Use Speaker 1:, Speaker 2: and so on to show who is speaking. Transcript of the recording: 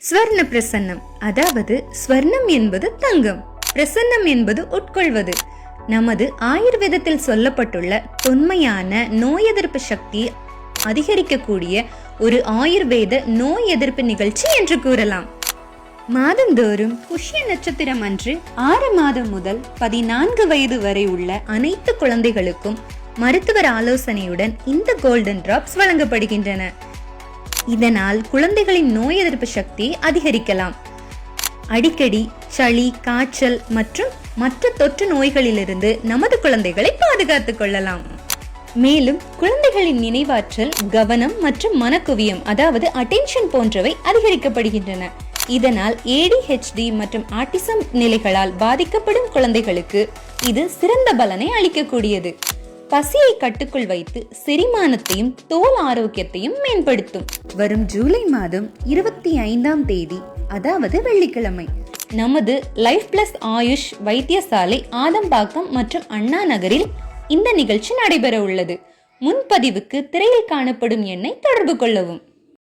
Speaker 1: ஸ்வர்ண பிரசன்னம், அதாவது ஸ்வர்ணம் என்பது தங்கம், பிரசன்னம் என்பது உட்கொள்வது. நமது ஆயுர்வேதத்தில் சொல்லப்பட்டுள்ள தொன்மையான நோய் எதிர்ப்பு சக்தியை அதிகரிக்கக்கூடிய ஒரு ஆயுர்வேத நோய் எதிர்ப்பு நிகழ்ச்சி என்று கூறலாம். மாதந்தோறும் புஷ்ய நட்சத்திரம் அன்று 6 மாதம் முதல் 14 வயது வரை உள்ள அனைத்து குழந்தைகளுக்கும் மருத்துவர் ஆலோசனையுடன் இந்த கோல்டன் டிராப்ஸ் வழங்கப்படுகின்றன. இதனால் குழந்தைகளின் நோய் எதிர்ப்பு சக்தியை அதிகரிக்கலாம். அடிக்கடி சளி, காய்ச்சல் மற்றும் மற்ற தொற்று நோய்களிலிருந்து நமது குழந்தைகளை பாதுகாத்துக் கொள்ளலாம். மேலும் குழந்தைகளின் நினைவாற்றல், கவனம் மற்றும் மனக்குவியம், அதாவது அட்டென்ஷன் போன்றவை அதிகரிக்கப்படுகின்றன. இதனால் ADHD மற்றும் ஆட்டிசம் நிலைகளால் பாதிக்கப்படும் குழந்தைகளுக்கு இது சிறந்த பலனை அளிக்கக்கூடியது. பசியை கட்டுக்குள் வைத்து செரிமானத்தையும் தோல் ஆரோக்கியத்தையும் மேம்படுத்தும். வரும் ஜூலை மாதம் 25ஆம் தேதி, அதாவது வெள்ளிக்கிழமை, நமது லைஃப் பிளஸ் ஆயுஷ் வைத்தியசாலை ஆதம்பாக்கம் மற்றும் அண்ணா நகரில் இந்த நிகழ்ச்சி நடைபெற உள்ளது. முன்பதிவுக்கு திரையில் காணப்படும் எண்ணை தொடர்பு கொள்ளவும்.